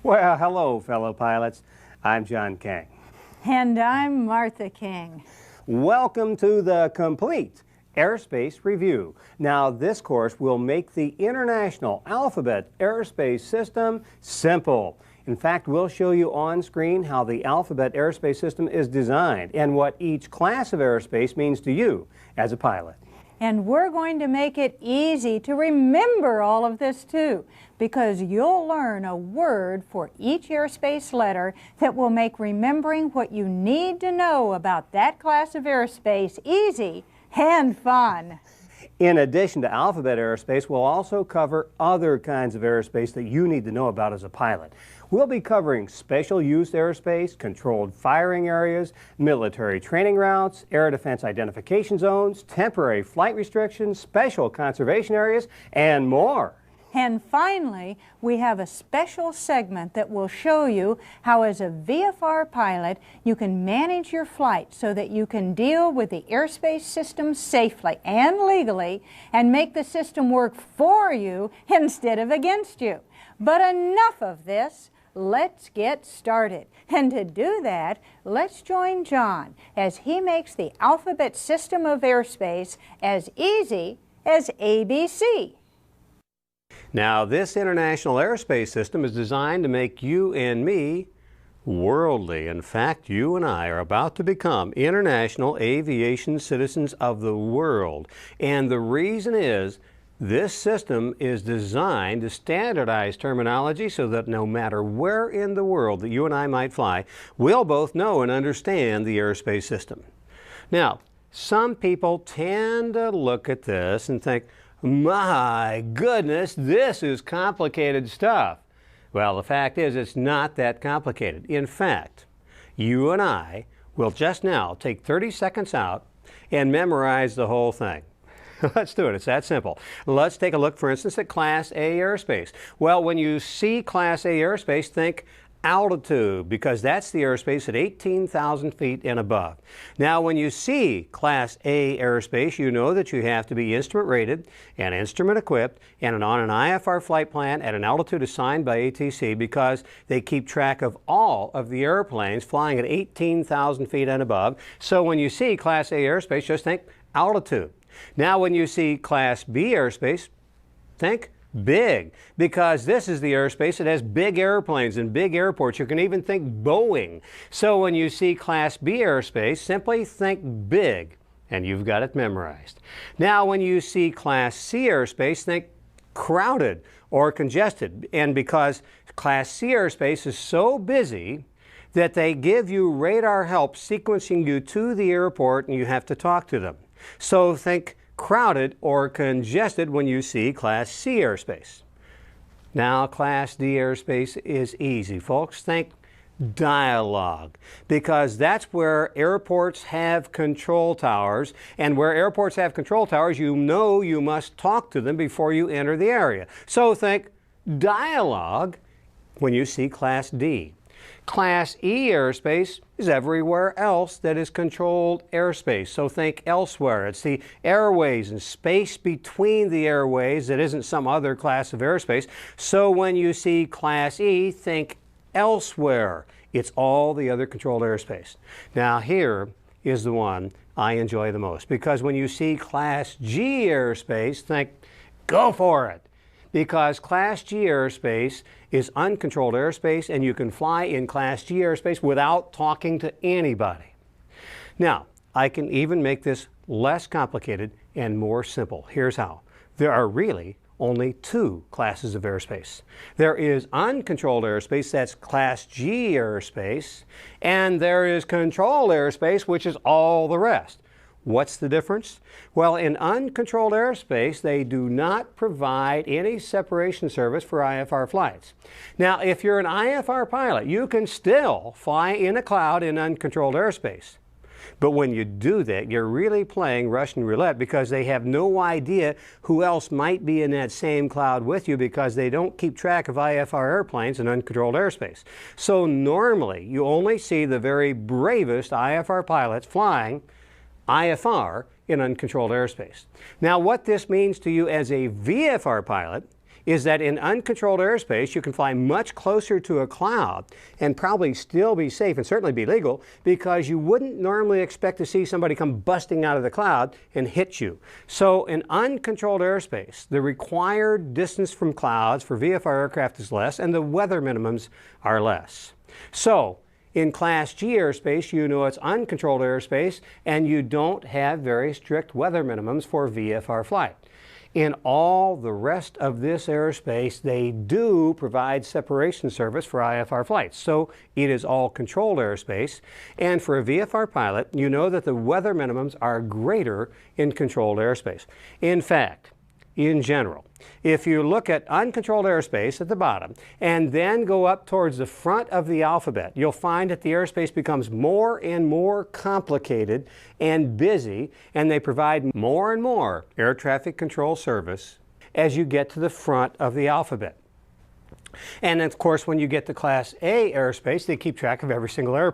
Well, hello, fellow pilots. I'm John King. And I'm Martha King. Welcome to the complete Airspace Review. Now, this course will make the International Alphabet Airspace System simple. In fact, we'll show you on screen how the Alphabet Airspace System is designed and what each class of airspace means to you as a pilot. And we're going to make it easy to remember all of this too, because you'll learn a word for each airspace letter that will make remembering what you need to know about that class of airspace easy and fun. In addition to Alphabet Airspace, we'll also cover other kinds of airspace that you need to know about as a pilot. We'll be covering special use airspace, controlled firing areas, military training routes, air defense identification zones, temporary flight restrictions, special conservation areas, and more. And finally, we have a special segment that will show you how as a VFR pilot you can manage your flight so that you can deal with the airspace system safely and legally and make the system work for you instead of against you. But enough of this. Let's get started. And to do that, let's join John as he makes the alphabet system of airspace as easy as ABC. Now, this International Airspace System is designed to make you and me worldly. In fact, you and I are about to become international aviation citizens of the world. And the reason is, this system is designed to standardize terminology so that no matter where in the world that you and I might fly, we'll both know and understand the airspace system. Now, some people tend to look at this and think, my goodness, this is complicated stuff. Well, the fact is, it's not that complicated. In fact, you and I will just now take 30 seconds out and memorize the whole thing. Let's do it. It's that simple. Let's take a look, for instance, at Class A airspace. Well, when you see Class A airspace, think altitude, because that's the airspace at 18,000 feet and above. Now, when you see Class A airspace, you know that you have to be instrument rated and instrument equipped and on an IFR flight plan at an altitude assigned by ATC, because they keep track of all of the airplanes flying at 18,000 feet and above. So when you see Class A airspace, just think altitude. Now, when you see Class B airspace, think big, because this is the airspace that has big airplanes and big airports. You can even think Boeing. So when you see Class B airspace, simply think big, and you've got it memorized. Now, when you see Class C airspace, think crowded or congested. And because Class C airspace is so busy that they give you radar help sequencing you to the airport and you have to talk to them. So think crowded or congested when you see Class C airspace. Now, Class D airspace is easy, folks. Think dialogue, because that's where airports have control towers, and where airports have control towers, you know you must talk to them before you enter the area. So think dialogue when you see Class D. Class E airspace is everywhere else that is controlled airspace. So think elsewhere. It's the airways and space between the airways that isn't some other class of airspace. So when you see Class E, think elsewhere. It's all the other controlled airspace. Now, here is the one I enjoy the most, because when you see Class G airspace, think go for it. Because Class G airspace is uncontrolled airspace, and you can fly in Class G airspace without talking to anybody. Now, I can even make this less complicated and more simple. Here's how. There are really only two classes of airspace. There is uncontrolled airspace, that's Class G airspace, and there is controlled airspace, which is all the rest. What's the difference? Well, in uncontrolled airspace, they do not provide any separation service for IFR flights. Now, if you're an IFR pilot, you can still fly in a cloud in uncontrolled airspace. But when you do that, you're really playing Russian roulette, because they have no idea who else might be in that same cloud with you, because they don't keep track of IFR airplanes in uncontrolled airspace. So normally, you only see the very bravest IFR pilots flying IFR in uncontrolled airspace. Now, what this means to you as a VFR pilot is that in uncontrolled airspace, you can fly much closer to a cloud and probably still be safe and certainly be legal, because you wouldn't normally expect to see somebody come busting out of the cloud and hit you. So in uncontrolled airspace, the required distance from clouds for VFR aircraft is less, and the weather minimums are less. So in Class G airspace, you know it's uncontrolled airspace, and you don't have very strict weather minimums for VFR flight. In all the rest of this airspace, they do provide separation service for IFR flights. So it is all controlled airspace. And for a VFR pilot, you know that the weather minimums are greater in controlled airspace. In fact, in general, if you look at uncontrolled airspace at the bottom and then go up towards the front of the alphabet, you'll find that the airspace becomes more and more complicated and busy, and they provide more and more air traffic control service as you get to the front of the alphabet. And of course, when you get to Class A airspace, they keep track of every single airplane.